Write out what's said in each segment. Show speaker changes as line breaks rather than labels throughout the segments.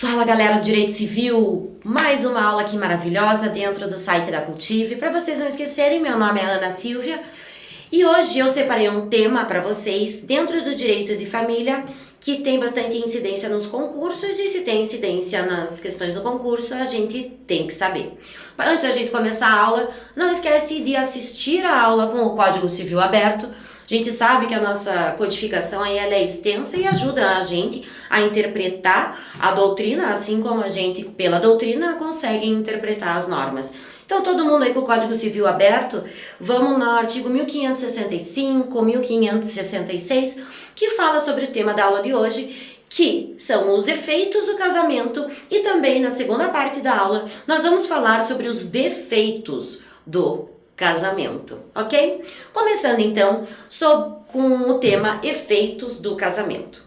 Fala galera do Direito Civil, mais uma aula aqui maravilhosa dentro do site da Cultive. Para vocês não esquecerem, meu nome é Ana Silvia e hoje eu separei um tema para vocês dentro do direito de família que tem bastante incidência nos concursos e se tem incidência nas questões do concurso a gente tem que saber. Antes da gente começar a aula, não esquece de assistir a aula com o Código Civil aberto. A gente sabe que a nossa codificação aí ela é extensa e ajuda a gente a interpretar a doutrina, assim como a gente, pela doutrina, consegue interpretar as normas. Então, todo mundo aí com o Código Civil aberto, vamos no artigo 1565, 1566, que fala sobre o tema da aula de hoje, que são os efeitos do casamento, e também na segunda parte da aula nós vamos falar sobre os defeitos do casamento, ok? Começando então com o tema efeitos do casamento.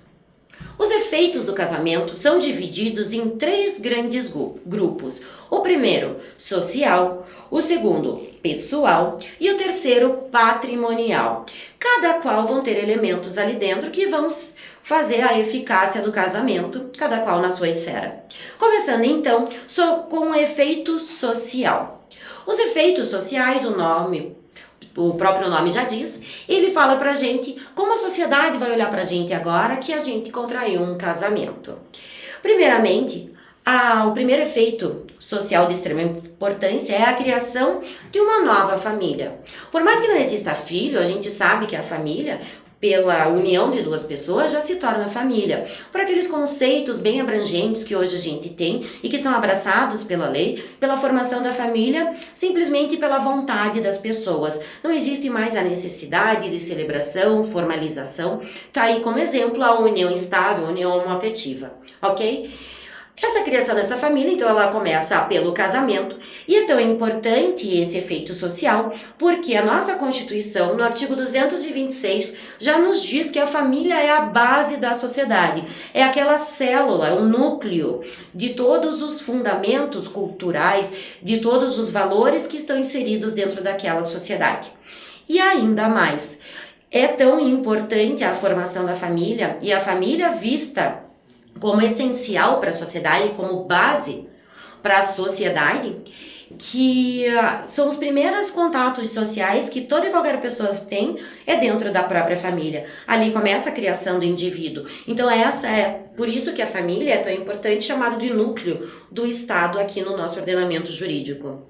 Os efeitos do casamento são divididos em três grandes grupos. O primeiro, social, o segundo, pessoal e o terceiro, patrimonial. Cada qual vão ter elementos ali dentro que vão fazer a eficácia do casamento, cada qual na sua esfera. Começando então com o efeito social. Os efeitos sociais, o próprio nome já diz, ele fala pra gente como a sociedade vai olhar pra gente agora que a gente contraiu um casamento. Primeiramente, o primeiro efeito social de extrema importância é a criação de uma nova família. Por mais que não exista filho, a gente sabe que a família, pela união de duas pessoas, já se torna família. Por aqueles conceitos bem abrangentes que hoje a gente tem e que são abraçados pela lei, pela formação da família, simplesmente pela vontade das pessoas. Não existe mais a necessidade de celebração, formalização. Tá aí como exemplo a união estável, a união homoafetiva, ok? Essa criação dessa família, então, ela começa pelo casamento e é tão importante esse efeito social porque a nossa Constituição, no artigo 226, já nos diz que a família é a base da sociedade, é aquela célula, é o núcleo de todos os fundamentos culturais, de todos os valores que estão inseridos dentro daquela sociedade. E ainda mais, é tão importante a formação da família e a família vista como essencial para a sociedade, como base para a sociedade, que são os primeiros contatos sociais que toda e qualquer pessoa tem é dentro da própria família. Ali começa a criação do indivíduo. Então por isso que a família é tão importante, chamado de núcleo do Estado aqui no nosso ordenamento jurídico.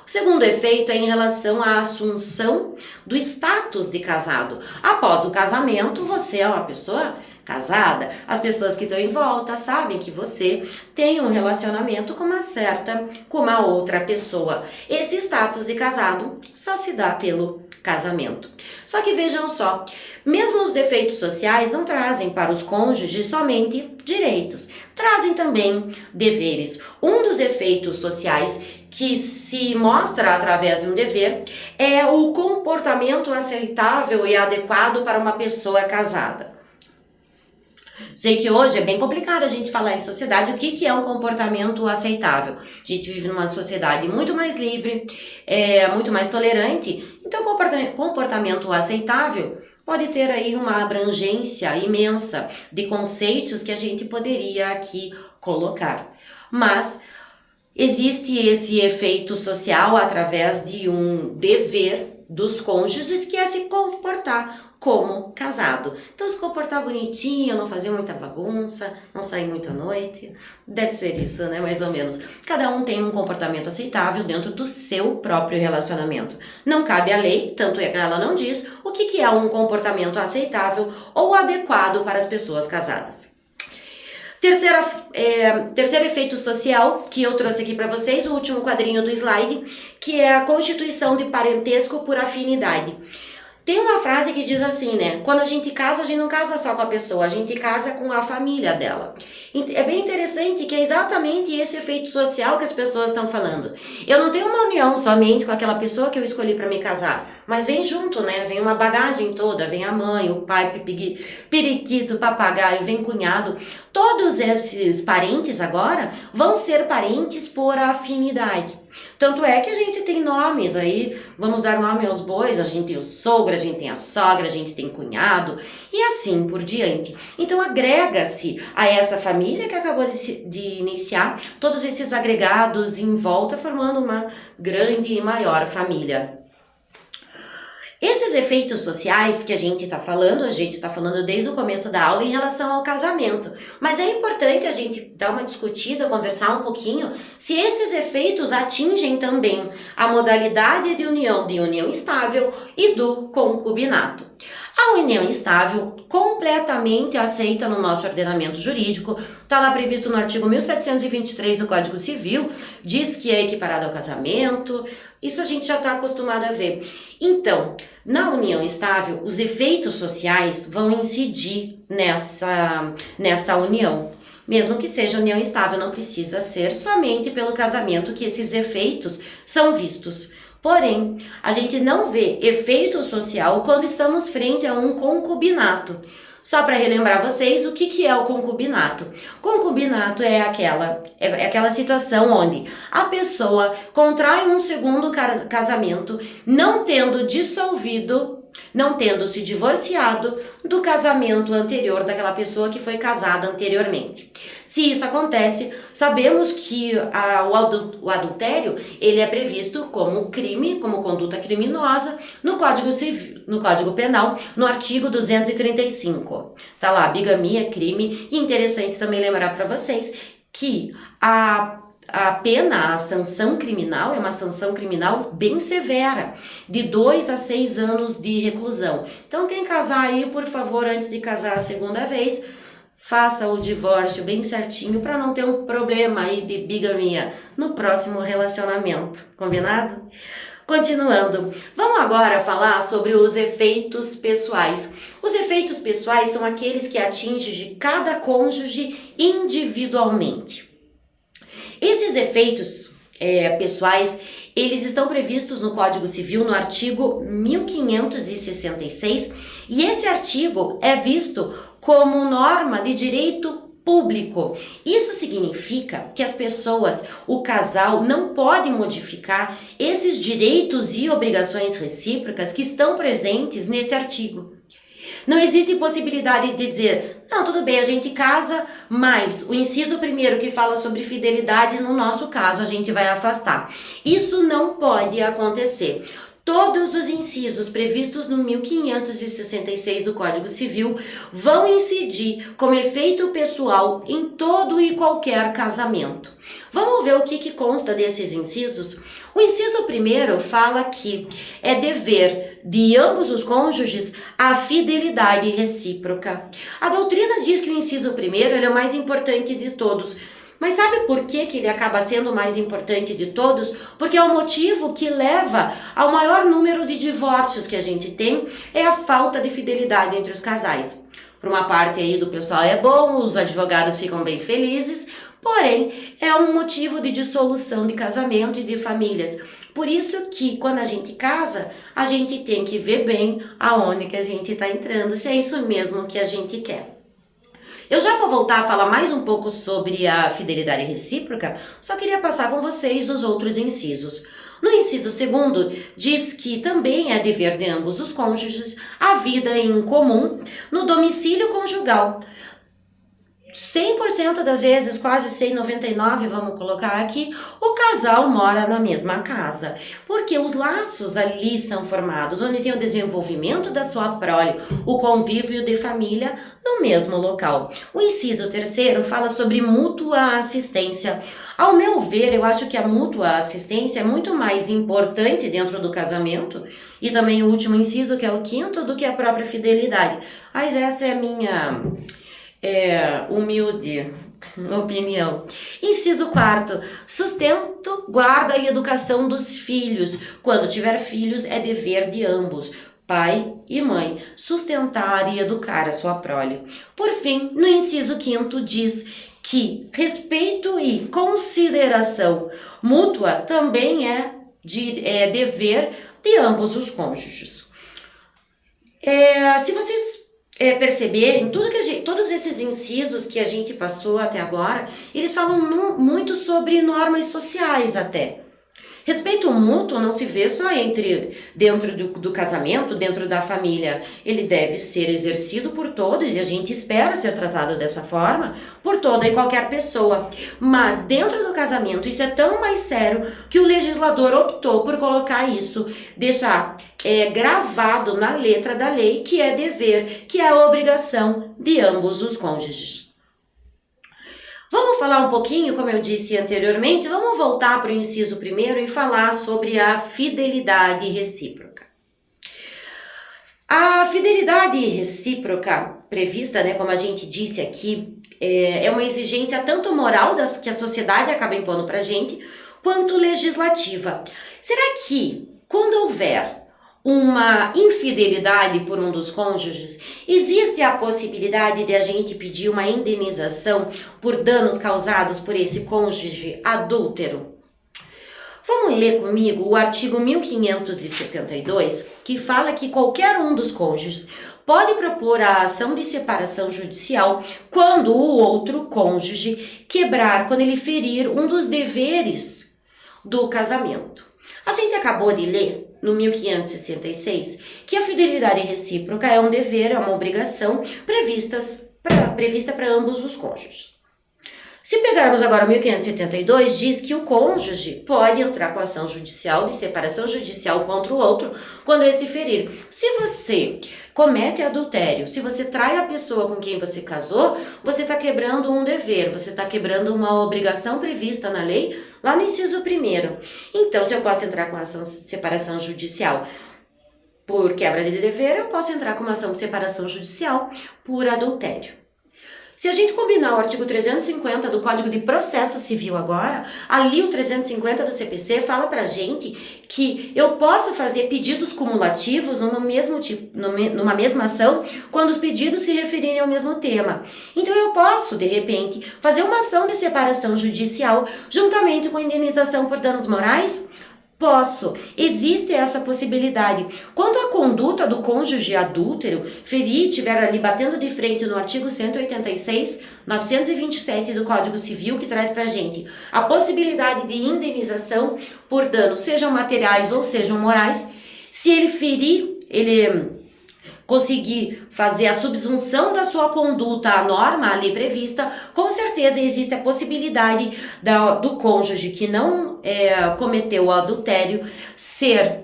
O segundo efeito é em relação à assunção do status de casado. Após o casamento, você é uma pessoa casada, as pessoas que estão em volta sabem que você tem um relacionamento com uma outra pessoa. Esse status de casado só se dá pelo casamento. Só que vejam só, mesmo os efeitos sociais não trazem para os cônjuges somente direitos, trazem também deveres. Um dos efeitos sociais que se mostra através de um dever é o comportamento aceitável e adequado para uma pessoa casada. Sei que hoje é bem complicado a gente falar em sociedade o que é um comportamento aceitável. A gente vive numa sociedade muito mais livre, muito mais tolerante, então comportamento aceitável pode ter aí uma abrangência imensa de conceitos que a gente poderia aqui colocar. Mas existe esse efeito social através de um dever dos cônjuges que é se comportar como casado. Então se comportar bonitinho, não fazer muita bagunça, não sair muito à noite, deve ser isso, né, mais ou menos. Cada um tem um comportamento aceitável dentro do seu próprio relacionamento. Não cabe à lei, tanto é que ela não diz o que é um comportamento aceitável ou adequado para as pessoas casadas. Terceiro efeito social que eu trouxe aqui para vocês, o último quadrinho do slide, que é a constituição de parentesco por afinidade. Tem uma frase que diz assim, né? Quando a gente casa, a gente não casa só com a pessoa, a gente casa com a família dela. É bem interessante que é exatamente esse efeito social que as pessoas estão falando. Eu não tenho uma união somente com aquela pessoa que eu escolhi para me casar, mas vem junto, né? Vem uma bagagem toda, vem a mãe, o pai, periquito, papagaio, vem cunhado. Todos esses parentes agora vão ser parentes por afinidade. Tanto é que a gente tem nomes aí, vamos dar nome aos bois, a gente tem o sogro, a gente tem a sogra, a gente tem cunhado e assim por diante. Então agrega-se a essa família que acabou de iniciar todos esses agregados em volta, formando uma grande e maior família. Esses efeitos sociais que a gente está falando desde o começo da aula em relação ao casamento. Mas é importante a gente dar uma discutida, conversar um pouquinho, se esses efeitos atingem também a modalidade de união estável e do concubinato. A união estável, completamente aceita no nosso ordenamento jurídico, está lá previsto no artigo 1723 do Código Civil, diz que é equiparado ao casamento, isso a gente já está acostumado a ver. Então, na união estável, os efeitos sociais vão incidir nessa união. Mesmo que seja união estável, não precisa ser somente pelo casamento que esses efeitos são vistos. Porém, a gente não vê efeito social quando estamos frente a um concubinato. Só para relembrar vocês o que é o concubinato. Concubinato é aquela situação onde a pessoa contrai um segundo casamento, não tendo se divorciado do casamento anterior daquela pessoa que foi casada anteriormente. Se isso acontece, sabemos que o adultério ele é previsto como crime, como conduta criminosa no Código Civil, no Código Penal, no artigo 235. Tá lá, bigamia, crime. E interessante também lembrar para vocês que a pena, a sanção criminal, é uma sanção criminal bem severa, de 2 a 6 anos de reclusão. Então, quem casar aí, por favor, antes de casar a segunda vez, faça o divórcio bem certinho para não ter um problema aí de bigamia no próximo relacionamento, combinado? Continuando, vamos agora falar sobre os efeitos pessoais. Os efeitos pessoais são aqueles que atingem de cada cônjuge individualmente. Esses efeitos pessoais, eles estão previstos no Código Civil, no artigo 1566, e esse artigo é visto como norma de direito público. Isso significa que as pessoas, o casal, não pode modificar esses direitos e obrigações recíprocas que estão presentes nesse artigo. Não existe possibilidade de dizer, não, tudo bem, a gente casa, mas o inciso primeiro que fala sobre fidelidade, no nosso caso, a gente vai afastar. Isso não pode acontecer. Todos os incisos previstos no 1566 do Código Civil vão incidir como efeito pessoal em todo e qualquer casamento. Vamos ver o que consta desses incisos? O inciso primeiro fala que é dever de ambos os cônjuges a fidelidade recíproca. A doutrina diz que o inciso primeiro é o mais importante de todos. Mas sabe por que ele acaba sendo o mais importante de todos? Porque é o motivo que leva ao maior número de divórcios que a gente tem, é a falta de fidelidade entre os casais. Por uma parte aí do pessoal é bom, os advogados ficam bem felizes, porém é um motivo de dissolução de casamento e de famílias. Por isso que quando a gente casa, a gente tem que ver bem aonde que a gente está entrando, se é isso mesmo que a gente quer. Eu já vou voltar a falar mais um pouco sobre a fidelidade recíproca, só queria passar com vocês os outros incisos. No inciso segundo, diz que também é dever de ambos os cônjuges a vida em comum no domicílio conjugal. 100% das vezes, quase 199, vamos colocar aqui, o casal mora na mesma casa, porque os laços ali são formados, onde tem o desenvolvimento da sua prole, o convívio de família no mesmo local. O inciso terceiro fala sobre mútua assistência. Ao meu ver, eu acho que a mútua assistência é muito mais importante dentro do casamento, e também o último inciso, que é o quinto, do que a própria fidelidade. Mas essa é a minha humilde opinião. Inciso quarto, sustento, guarda e educação dos filhos. Quando tiver filhos, é dever de ambos, pai e mãe, sustentar e educar a sua prole. Por fim, no inciso quinto diz que respeito e consideração mútua também é dever de ambos os cônjuges. Se vocês perceberem, todos esses incisos que a gente passou até agora, eles falam muito sobre normas sociais até. Respeito mútuo não se vê só dentro do casamento, dentro da família. Ele deve ser exercido por todos e a gente espera ser tratado dessa forma por toda e qualquer pessoa. Mas dentro do casamento isso é tão mais sério que o legislador optou por colocar isso, deixar gravado na letra da lei que é dever, que é a obrigação de ambos os cônjuges. Vamos falar um pouquinho, como eu disse anteriormente, vamos voltar para o inciso primeiro e falar sobre a fidelidade recíproca. A fidelidade recíproca prevista, como a gente disse aqui, é uma exigência tanto moral que a sociedade acaba impondo para a gente, quanto legislativa. Será que, quando houver uma infidelidade por um dos cônjuges, existe a possibilidade de a gente pedir uma indenização por danos causados por esse cônjuge adúltero? Vamos ler comigo o artigo 1572, que fala que qualquer um dos cônjuges pode propor a ação de separação judicial quando o outro cônjuge quando ele ferir um dos deveres do casamento. A gente acabou de ler no 1566, que a fidelidade recíproca é um dever, é uma obrigação prevista para ambos os cônjuges. Se pegarmos agora o 1572, diz que o cônjuge pode entrar com ação judicial de separação judicial contra o outro quando este ferir. Se você comete adultério, se você trai a pessoa com quem você casou, você está quebrando um dever, você está quebrando uma obrigação prevista na lei, lá no inciso 1º. Então, se eu posso entrar com ação de separação judicial por quebra de dever, eu posso entrar com uma ação de separação judicial por adultério. Se a gente combinar o artigo 350 do Código de Processo Civil agora, ali o 350 do CPC fala pra gente que eu posso fazer pedidos cumulativos numa mesma ação quando os pedidos se referirem ao mesmo tema. Então eu posso, de repente, fazer uma ação de separação judicial juntamente com indenização por danos morais? Posso. Existe essa possibilidade. Quando a conduta do cônjuge adúltero ferir estiver ali batendo de frente no artigo 186, 927 do Código Civil, que traz pra gente a possibilidade de indenização por danos, sejam materiais ou sejam morais, se ele ferir, ele conseguir fazer a subsunção da sua conduta à norma, à lei prevista, com certeza existe a possibilidade do cônjuge que não cometeu o adultério ser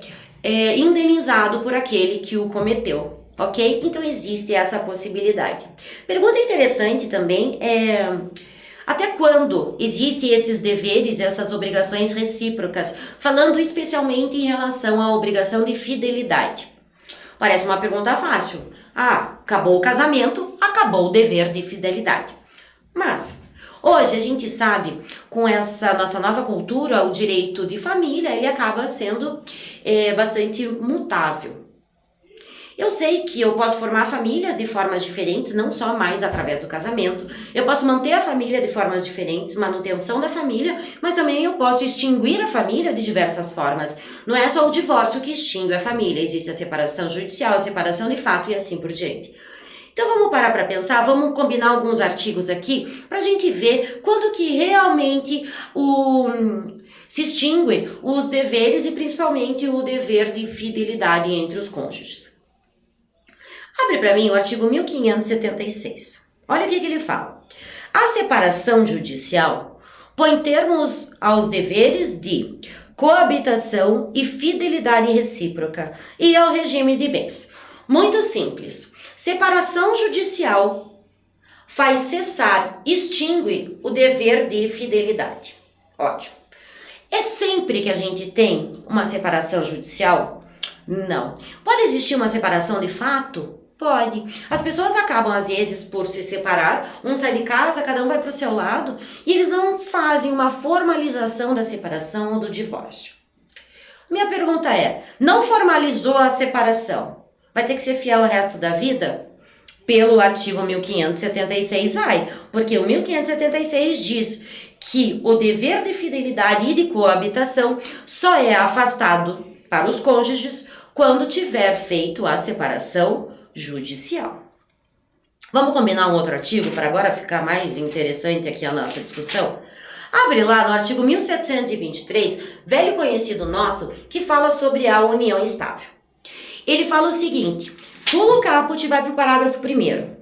indenizado por aquele que o cometeu, ok? Então existe essa possibilidade. Pergunta interessante também até quando existem esses deveres, essas obrigações recíprocas, falando especialmente em relação à obrigação de fidelidade. Parece uma pergunta fácil. Acabou o casamento, acabou o dever de fidelidade. Mas hoje a gente sabe, com essa nossa nova cultura, o direito de família, ele acaba sendo bastante mutável. Eu sei que eu posso formar famílias de formas diferentes, não só mais através do casamento. Eu posso manter a família de formas diferentes, manutenção da família, mas também eu posso extinguir a família de diversas formas. Não é só o divórcio que extingue a família, existe a separação judicial, a separação de fato e assim por diante. Então vamos parar para pensar, vamos combinar alguns artigos aqui para a gente ver quando que realmente se extingue os deveres e principalmente o dever de fidelidade entre os cônjuges. Abre para mim o artigo 1576. Olha o que ele fala. A separação judicial põe termos aos deveres de coabitação e fidelidade recíproca e ao regime de bens. Muito simples. Separação judicial faz cessar, extingue o dever de fidelidade. Ótimo. É sempre que a gente tem uma separação judicial? Não. Pode existir uma separação de fato? Pode. As pessoas acabam, às vezes, por se separar, um sai de casa, cada um vai para o seu lado, e eles não fazem uma formalização da separação ou do divórcio. Minha pergunta é, não formalizou a separação, vai ter que ser fiel o resto da vida? Pelo artigo 1576 vai, porque o 1576 diz que o dever de fidelidade e de coabitação só é afastado para os cônjuges quando tiver feito a separação judicial. Vamos combinar um outro artigo para agora ficar mais interessante aqui a nossa discussão? Abre lá no artigo 1723, velho conhecido nosso, que fala sobre a união estável. Ele fala o seguinte, pula o caput e vai para o parágrafo 1º.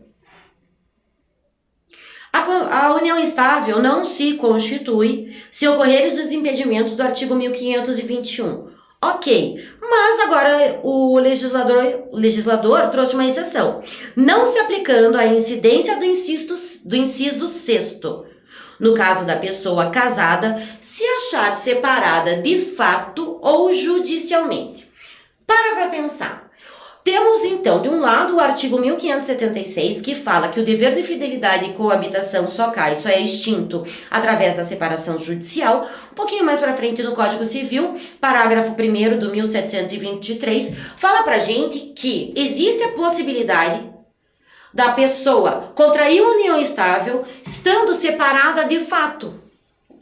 A união estável não se constitui se ocorrerem os impedimentos do artigo 1521. Ok, mas agora o legislador trouxe uma exceção, não se aplicando à incidência do inciso 6º. No caso da pessoa casada, se achar separada de fato ou judicialmente. Para pensar. Temos então, de um lado, o artigo 1576, que fala que o dever de fidelidade e coabitação só é extinto através da separação judicial. Um pouquinho mais para frente no Código Civil, parágrafo 1º do 1723, fala pra gente que existe a possibilidade da pessoa contrair união estável estando separada de fato.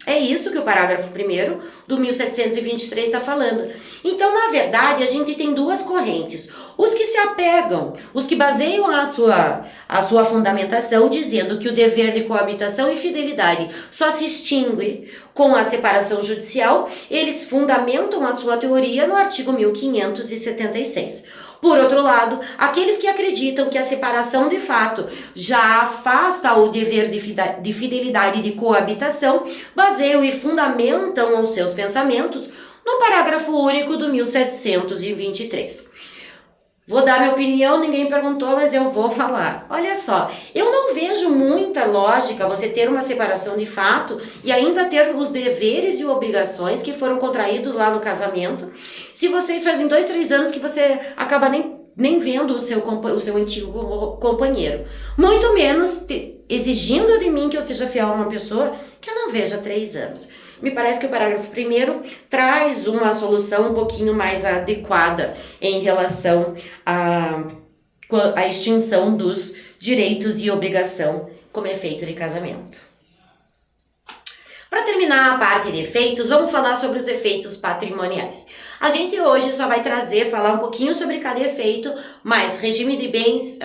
É isso que o parágrafo 1º do 1723 está falando. Então, na verdade, a gente tem duas correntes. Os que se apegam, os que baseiam a sua fundamentação dizendo que o dever de coabitação e fidelidade só se extingue com a separação judicial, eles fundamentam a sua teoria no artigo 1576. Por outro lado, aqueles que acreditam que a separação de fato já afasta o dever de fidelidade e de coabitação, baseiam e fundamentam os seus pensamentos no parágrafo único do 1723. Vou dar minha opinião, ninguém perguntou, mas eu vou falar. Olha só, eu não vejo muita lógica você ter uma separação de fato e ainda ter os deveres e obrigações que foram contraídos lá no casamento, se vocês fazem 2, 3 anos que você acaba nem vendo o seu antigo companheiro. Muito menos exigindo de mim que eu seja fiel a uma pessoa que eu não vejo há 3 anos. Me parece que o parágrafo 1º traz uma solução um pouquinho mais adequada em relação à extinção dos direitos e obrigação como efeito de casamento. Para terminar a parte de efeitos, vamos falar sobre os efeitos patrimoniais. A gente hoje só vai falar um pouquinho sobre cada efeito, mas regime de bens,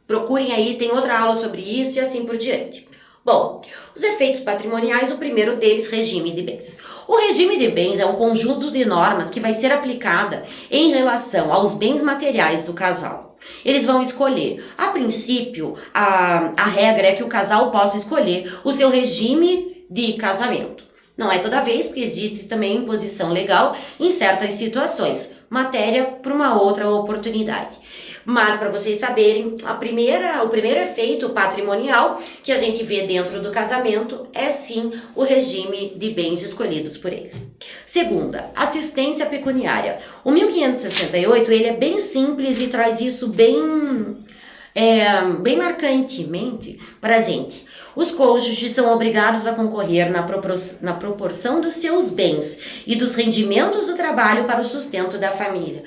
procurem aí, tem outra aula sobre isso e assim por diante. Bom, os efeitos patrimoniais, o primeiro deles, regime de bens. O regime de bens é um conjunto de normas que vai ser aplicada em relação aos bens materiais do casal. Eles vão escolher, a princípio, a regra é que o casal possa escolher o seu regime de casamento. Não é toda vez, porque existe também imposição legal em certas situações. Matéria para uma outra oportunidade. Mas para vocês saberem, o primeiro efeito patrimonial que a gente vê dentro do casamento é sim o regime de bens escolhidos por ele. Segunda, assistência pecuniária. O 1568 ele é bem simples e traz isso bem marcantemente para a gente. Os cônjuges são obrigados a concorrer na proporção dos seus bens e dos rendimentos do trabalho para o sustento da família.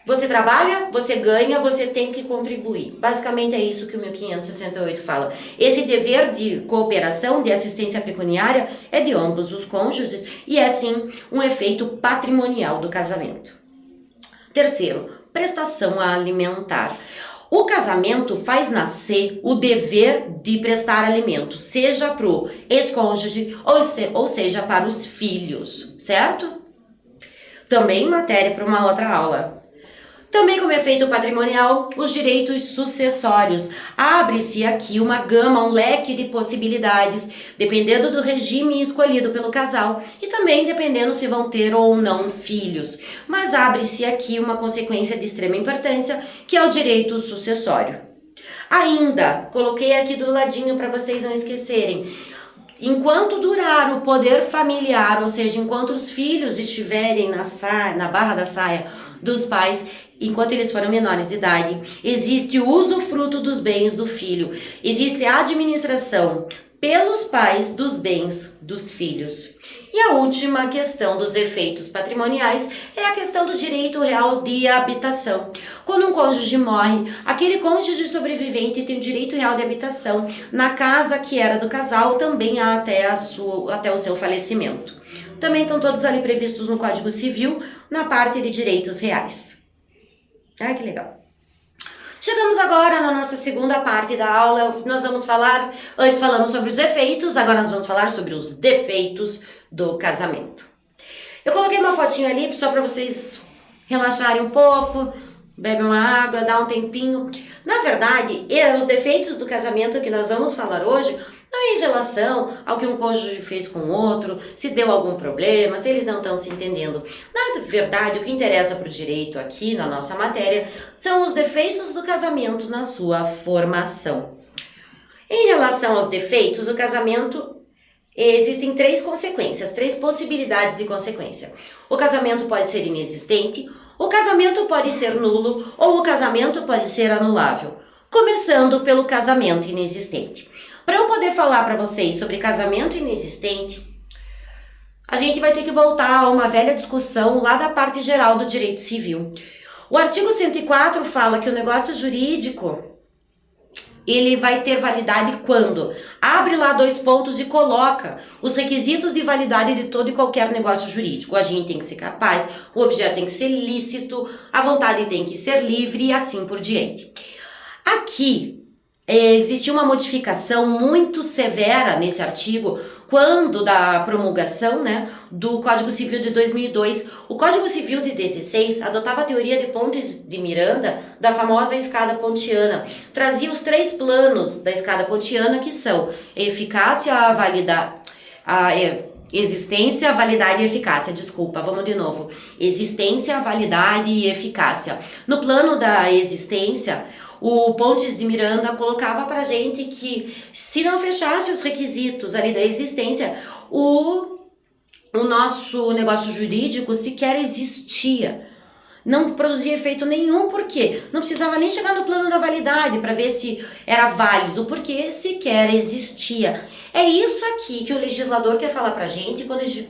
Você trabalha, você ganha, você tem que contribuir. Basicamente é isso que o 1568 fala. Esse dever de cooperação, de assistência pecuniária, é de ambos os cônjuges e é sim um efeito patrimonial do casamento. Terceiro, prestação alimentar. O casamento faz nascer o dever de prestar alimentos, seja para o ex-cônjuge ou seja para os filhos, certo? Também matéria para uma outra aula. Também como efeito patrimonial, os direitos sucessórios. Abre-se aqui uma gama, um leque de possibilidades, dependendo do regime escolhido pelo casal e também dependendo se vão ter ou não filhos. Mas abre-se aqui uma consequência de extrema importância, que é o direito sucessório. Ainda, coloquei aqui do ladinho para vocês não esquecerem, enquanto durar o poder familiar, ou seja, enquanto os filhos estiverem na barra da saia dos pais, enquanto eles foram menores de idade, existe o usufruto dos bens do filho, existe a administração pelos pais dos bens dos filhos. E a última questão dos efeitos patrimoniais é a questão do direito real de habitação. Quando um cônjuge morre, aquele cônjuge sobrevivente tem o direito real de habitação na casa que era do casal, também até o seu falecimento. Também estão todos ali previstos no Código Civil, na parte de direitos reais. Ah, que legal. Chegamos agora na nossa segunda parte da aula. Nós vamos falar, antes falamos sobre os efeitos, agora nós vamos falar sobre os defeitos do casamento. Eu coloquei uma fotinho ali só para vocês relaxarem um pouco, bebe uma água, dá um tempinho. Na verdade, os defeitos do casamento que nós vamos falar hoje não é em relação ao que um cônjuge fez com o outro, se deu algum problema, se eles não estão se entendendo. Na verdade, o que interessa para o direito aqui na nossa matéria são os defeitos do casamento na sua formação. Em relação aos defeitos do casamento, existem três consequências, três possibilidades de consequência. O casamento pode ser inexistente, o casamento pode ser nulo ou o casamento pode ser anulável. Começando pelo casamento inexistente. Para eu poder falar para vocês sobre casamento inexistente, a gente vai ter que voltar a uma velha discussão lá da parte geral do direito civil. O artigo 104 fala que o negócio jurídico ele vai ter validade quando abre lá 2 pontos e coloca os requisitos de validade de todo e qualquer negócio jurídico. O agente tem que ser capaz, o objeto tem que ser lícito, a vontade tem que ser livre e assim por diante. Aqui existe uma modificação muito severa nesse artigo quando da promulgação, do Código Civil de 2002. O Código Civil de 16 adotava a teoria de Pontes de Miranda da famosa escada pontiana. Trazia os 3 planos da escada pontiana, que são eficácia, existência, validade e eficácia. Desculpa, vamos de novo. Existência, validade e eficácia. No plano da existência, o Pontes de Miranda colocava pra gente que se não fechasse os requisitos ali da existência, o nosso negócio jurídico sequer existia. Não produzia efeito nenhum, porque não precisava nem chegar no plano da validade para ver se era válido, porque sequer existia. É isso aqui que o legislador quer falar pra gente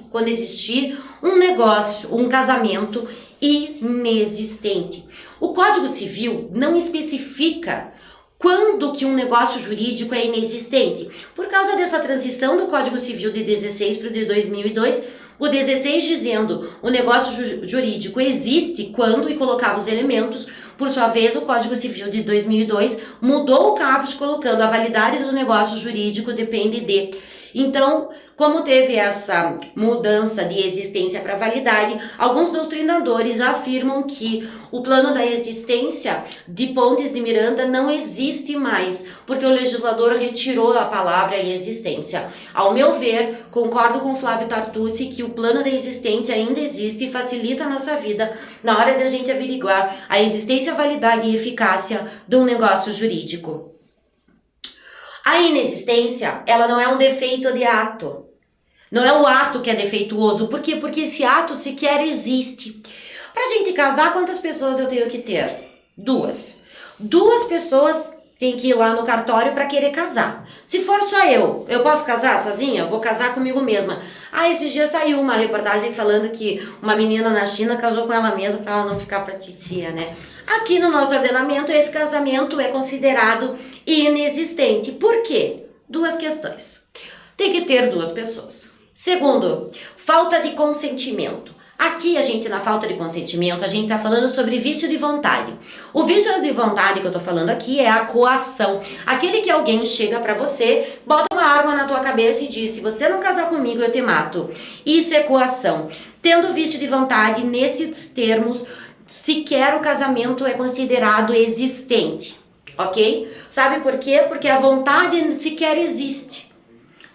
quando existir um negócio, um casamento inexistente. O Código Civil não especifica quando que um negócio jurídico é inexistente. Por causa dessa transição do Código Civil de 16 para o de 2002, o 16 dizendo o negócio jurídico existe quando e colocava os elementos. Por sua vez, o Código Civil de 2002 mudou o caput colocando a validade do negócio jurídico depende de. Então, como teve essa mudança de existência para validade, alguns doutrinadores afirmam que o plano da existência de Pontes de Miranda não existe mais, porque o legislador retirou a palavra existência. Ao meu ver, concordo com Flávio Tartucci que o plano da existência ainda existe e facilita a nossa vida na hora da gente averiguar a existência, validade e eficácia de um negócio jurídico. A inexistência, ela não é um defeito de ato. Não é o ato que é defeituoso. Por quê? Porque esse ato sequer existe. Pra gente casar, quantas pessoas eu tenho que ter? 2. 2 pessoas têm que ir lá no cartório para querer casar. Se for só eu posso casar sozinha? Eu vou casar comigo mesma. Esses dias saiu uma reportagem falando que uma menina na China casou com ela mesma para ela não ficar pra titia, Aqui no nosso ordenamento, esse casamento é considerado inexistente. Por quê? 2 questões. Tem que ter 2 pessoas. Segundo, falta de consentimento. Aqui, na falta de consentimento, a gente está falando sobre vício de vontade. O vício de vontade que eu tô falando aqui é a coação. Aquele que alguém chega para você, bota uma arma na tua cabeça e diz, se você não casar comigo, eu te mato. Isso é coação. Tendo vício de vontade, nesses termos, sequer o casamento é considerado existente, ok? Sabe por quê? Porque a vontade sequer existe.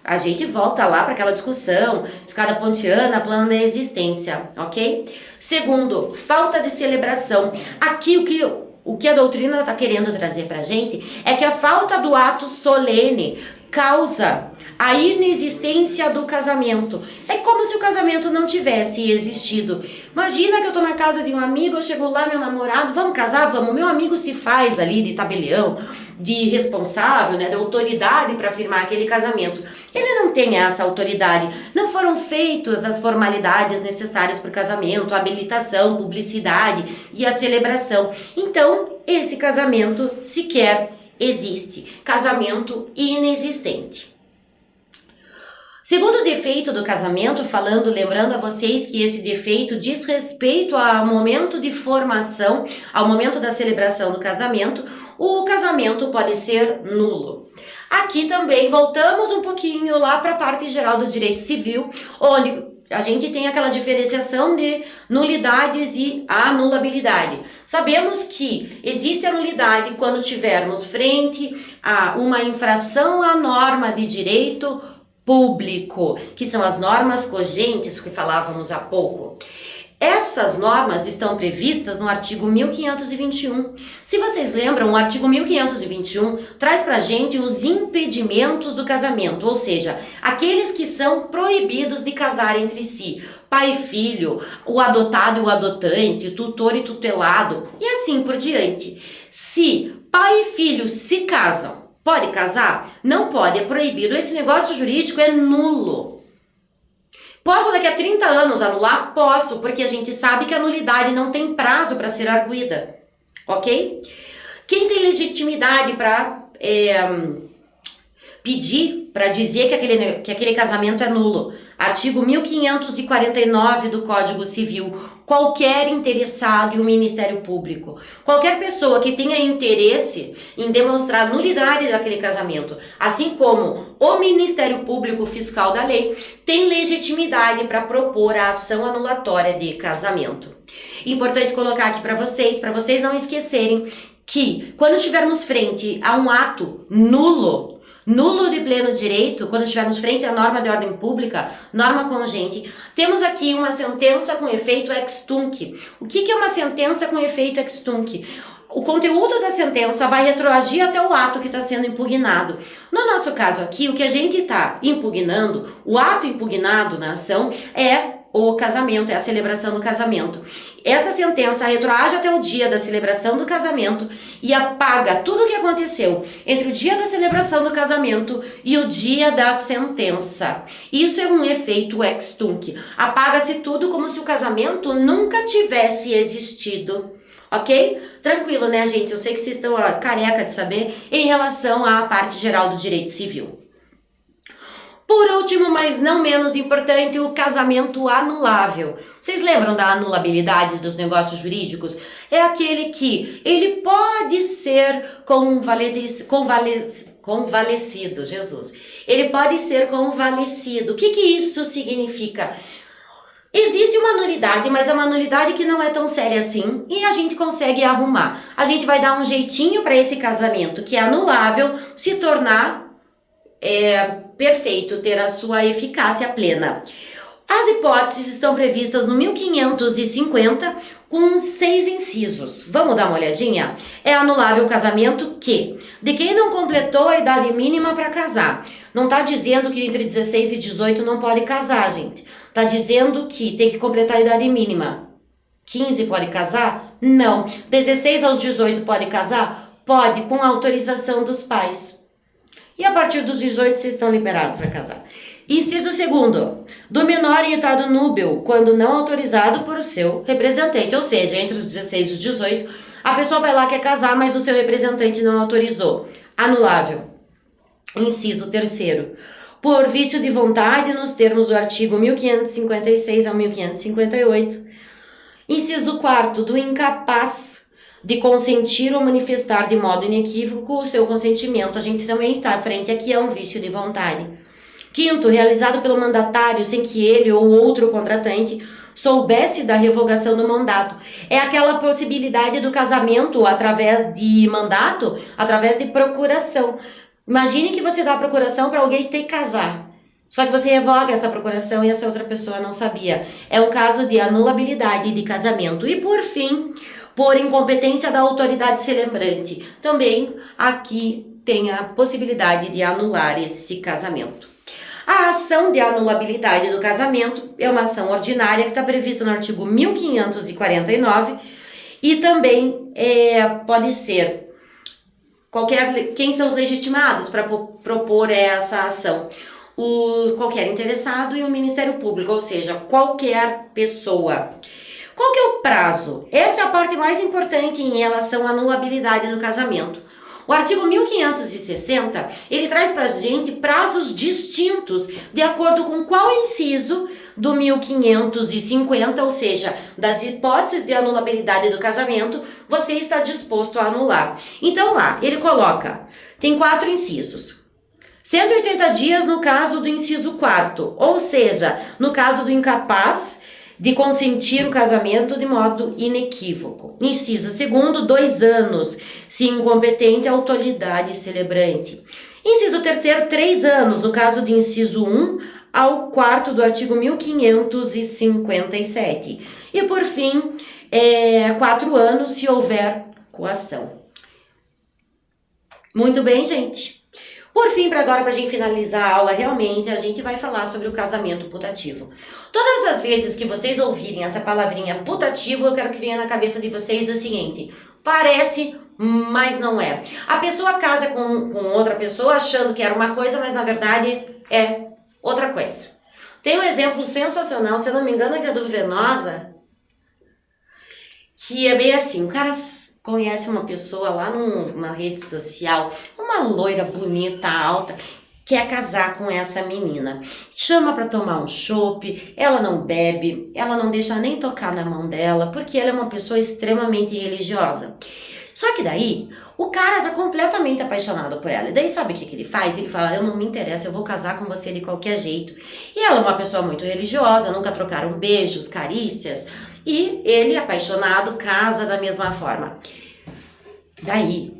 A gente volta lá para aquela discussão, escada pontiana, plano da existência, ok? Segundo, falta de celebração. Aqui o que a doutrina está querendo trazer para a gente é que a falta do ato solene causa a inexistência do casamento. É como se o casamento não tivesse existido. Imagina que eu tô na casa de um amigo, eu chego lá, meu namorado, vamos casar? Vamos. Meu amigo se faz ali de tabelião, de responsável, de autoridade para firmar aquele casamento. Ele não tem essa autoridade. Não foram feitas as formalidades necessárias para o casamento, a habilitação, publicidade e a celebração. Então, esse casamento sequer existe. Casamento inexistente. Segundo defeito do casamento, lembrando a vocês que esse defeito diz respeito ao momento de formação, ao momento da celebração do casamento, o casamento pode ser nulo. Aqui também voltamos um pouquinho lá para a parte geral do direito civil, onde a gente tem aquela diferenciação de nulidades e anulabilidade. Sabemos que existe a nulidade quando tivermos frente a uma infração à norma de direito público, que são as normas cogentes que falávamos há pouco. Essas normas estão previstas no artigo 1521. Se vocês lembram, o artigo 1521 traz pra gente os impedimentos do casamento, ou seja, aqueles que são proibidos de casar entre si, pai e filho, o adotado e o adotante, o tutor e tutelado, e assim por diante. Se pai e filho se casam, pode casar? Não pode, é proibido. Esse negócio jurídico é nulo. Posso daqui a 30 anos anular? Posso, porque a gente sabe que a nulidade não tem prazo para ser arguida, ok? Quem tem legitimidade para pedir, para dizer que aquele casamento é nulo? Artigo 1549 do Código Civil. Qualquer interessado e o Ministério Público. Qualquer pessoa que tenha interesse em demonstrar a nulidade daquele casamento, assim como o Ministério Público Fiscal da Lei, tem legitimidade para propor a ação anulatória de casamento. Importante colocar aqui para vocês não esquecerem que quando estivermos frente a um ato nulo de pleno direito, quando estivermos frente à norma de ordem pública, norma congente, temos aqui uma sentença com efeito ex tunc. O que é uma sentença com efeito ex tunc? O conteúdo da sentença vai retroagir até o ato que está sendo impugnado. No nosso caso aqui, o que a gente está impugnando, o ato impugnado na ação é o casamento, é a celebração do casamento. Essa sentença retroage até o dia da celebração do casamento e apaga tudo o que aconteceu entre o dia da celebração do casamento e o dia da sentença. Isso é um efeito ex tunc. Apaga-se tudo como se o casamento nunca tivesse existido. Ok? Tranquilo, né, gente? Eu sei que vocês estão careca de saber em relação à parte geral do direito civil. Por último, mas não menos importante, o casamento anulável. Vocês lembram da anulabilidade dos negócios jurídicos? É aquele que ele pode ser convalescido, Jesus. Ele pode ser convalescido. O que isso significa? Existe uma nulidade, mas é uma nulidade que não é tão séria assim e a gente consegue arrumar. A gente vai dar um jeitinho para esse casamento que é anulável se tornar perfeito, ter a sua eficácia plena. As hipóteses estão previstas no 1550 com 6 incisos. Vamos dar uma olhadinha? É anulável o casamento de quem não completou a idade mínima para casar. Não está dizendo que entre 16 e 18 não pode casar, gente. Está dizendo que tem que completar a idade mínima. 15 pode casar? Não. 16 aos 18 pode casar? Pode, com autorização dos pais. E a partir dos 18 vocês estão liberados para casar. Inciso 2º, do menor em estado núbil, quando não autorizado por seu representante. Ou seja, entre os 16 e os 18, a pessoa vai lá, quer casar, mas o seu representante não autorizou. Anulável. Inciso 3º, por vício de vontade, nos termos do artigo 1556 ao 1558. Inciso 4º, do incapaz de consentir ou manifestar de modo inequívoco o seu consentimento. A gente também está frente aqui a um vício de vontade. 5º, realizado pelo mandatário sem que ele ou outro contratante soubesse da revogação do mandato. É aquela possibilidade do casamento através de mandato, através de procuração. Imagine que você dá a procuração para alguém ter que casar. Só que você revoga essa procuração e essa outra pessoa não sabia. É um caso de anulabilidade de casamento. E por fim, por incompetência da autoridade celebrante. Também aqui tem a possibilidade de anular esse casamento. A ação de anulabilidade do casamento é uma ação ordinária que está prevista no artigo 1549 e também pode ser quem são os legitimados para propor essa ação? Qualquer interessado e o Ministério Público, ou seja, qualquer pessoa. Qual que é o prazo? Essa é a parte mais importante em relação à anulabilidade do casamento. O artigo 1560, ele traz pra gente prazos distintos de acordo com qual inciso do 1550, ou seja, das hipóteses de anulabilidade do casamento, você está disposto a anular. Então lá, ele coloca, tem 4 incisos. 180 dias no caso do inciso 4º, ou seja, no caso do incapaz de consentir o casamento de modo inequívoco. Inciso 2º, 2 anos, se incompetente a autoridade celebrante. Inciso 3º, 3 anos, no caso do inciso 1 ao 4º do artigo 1557. E por fim, 4 anos se houver coação. Muito bem, gente. Por fim, para agora, para a gente finalizar a aula, realmente, a gente vai falar sobre o casamento putativo. Todas as vezes que vocês ouvirem essa palavrinha putativo, eu quero que venha na cabeça de vocês o seguinte: parece, mas não é. A pessoa casa com outra pessoa achando que era uma coisa, mas na verdade é outra coisa. Tem um exemplo sensacional, se eu não me engano, que é do Venosa, que é bem assim, o cara conhece uma pessoa lá numa rede social, uma loira bonita, alta, quer casar com essa menina. Chama pra tomar um chopp, ela não bebe, ela não deixa nem tocar na mão dela, porque ela é uma pessoa extremamente religiosa. Só que daí, o cara tá completamente apaixonado por ela. E daí sabe o que ele faz? Ele fala, eu não me interessa, eu vou casar com você de qualquer jeito. E ela é uma pessoa muito religiosa, nunca trocaram beijos, carícias. E ele, apaixonado, casa da mesma forma. Daí,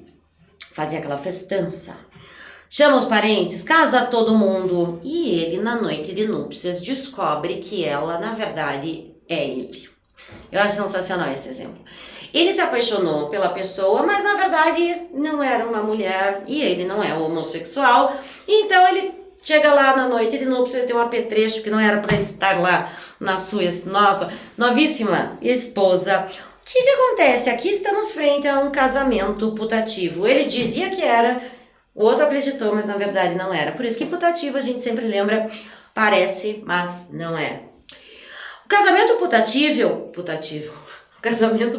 fazia aquela festança. Chama os parentes, casa todo mundo. E ele, na noite de núpcias, descobre que ela, na verdade, é ele. Eu acho sensacional esse exemplo. Ele se apaixonou pela pessoa, mas na verdade não era uma mulher e ele não é homossexual. Então ele chega lá na noite de núpcias, ele tem um apetrecho que não era para estar lá na sua novíssima esposa. O que acontece? Aqui estamos frente a um casamento putativo. Ele dizia que era, o outro acreditou, mas na verdade não era. Por isso que putativo a gente sempre lembra, parece, mas não é. O casamento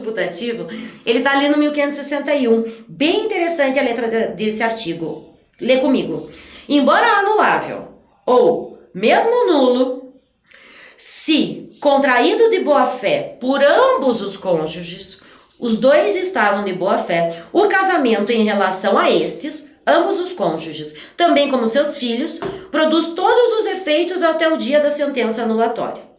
putativo, ele tá ali no 1561. Bem interessante a letra desse artigo. Lê comigo. Embora anulável ou mesmo nulo, se contraído de boa-fé por ambos os cônjuges, os dois estavam de boa-fé, o casamento em relação a estes, ambos os cônjuges, também como seus filhos, produz todos os efeitos até o dia da sentença anulatória.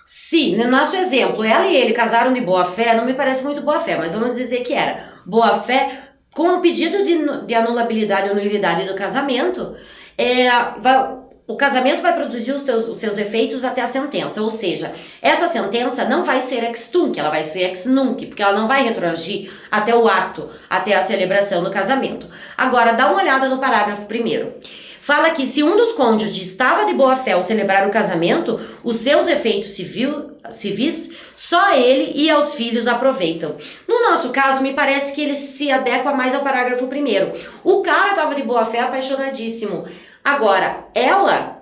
Se, no nosso exemplo, ela e ele casaram de boa-fé, não me parece muito boa-fé, mas vamos dizer que era boa-fé com o pedido de anulabilidade ou nulidade do casamento, o casamento vai produzir os seus efeitos até a sentença, ou seja, essa sentença não vai ser ex tunc, ela vai ser ex nunc, porque ela não vai retroagir até o ato, até a celebração do casamento. Agora, dá uma olhada no parágrafo 1º. Fala que se um dos cônjuges estava de boa fé ao celebrar o casamento, os seus efeitos civis, só ele e aos filhos aproveitam. No nosso caso, me parece que ele se adequa mais ao parágrafo 1º. O cara estava de boa fé, apaixonadíssimo. Agora, ela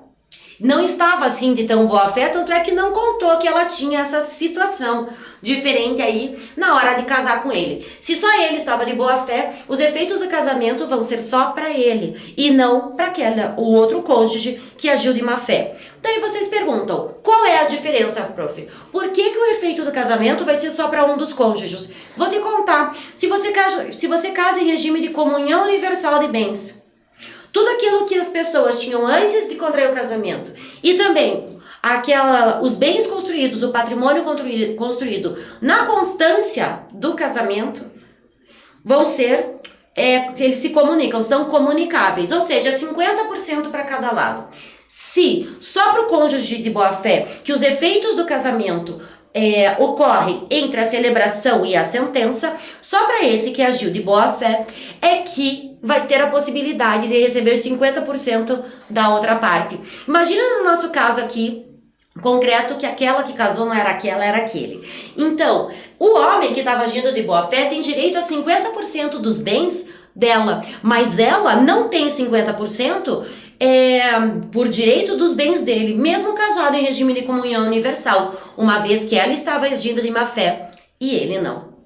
não estava assim de tão boa fé, tanto é que não contou que ela tinha essa situação diferente aí na hora de casar com ele. Se só ele estava de boa fé, os efeitos do casamento vão ser só para ele e não para o outro cônjuge que agiu de má fé. Daí vocês perguntam, qual é a diferença, prof? Por que o efeito do casamento vai ser só para um dos cônjuges? Vou te contar. Se você casa em regime de comunhão universal de bens, tudo aquilo que as pessoas tinham antes de contrair o casamento e também os bens construídos, o patrimônio construído na constância do casamento vão ser, eles se comunicam, são comunicáveis, ou seja, 50% para cada lado. Se só para o cônjuge de boa fé que os efeitos do casamento ocorre entre a celebração e a sentença, só para esse que agiu de boa fé é que vai ter a possibilidade de receber 50% da outra parte. Imagina no nosso caso aqui, concreto, que aquela que casou não era aquela, era aquele. Então, o homem que estava agindo de boa fé tem direito a 50% dos bens dela, mas ela não tem 50% por direito dos bens dele, mesmo casado em regime de comunhão universal, uma vez que ela estava agindo de má fé e ele não.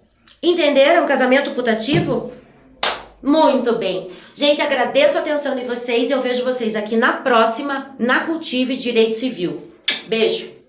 Entenderam? Casamento putativo? Muito bem. Gente, agradeço a atenção de vocês e eu vejo vocês aqui na próxima, na Cultive Direito Civil. Beijo!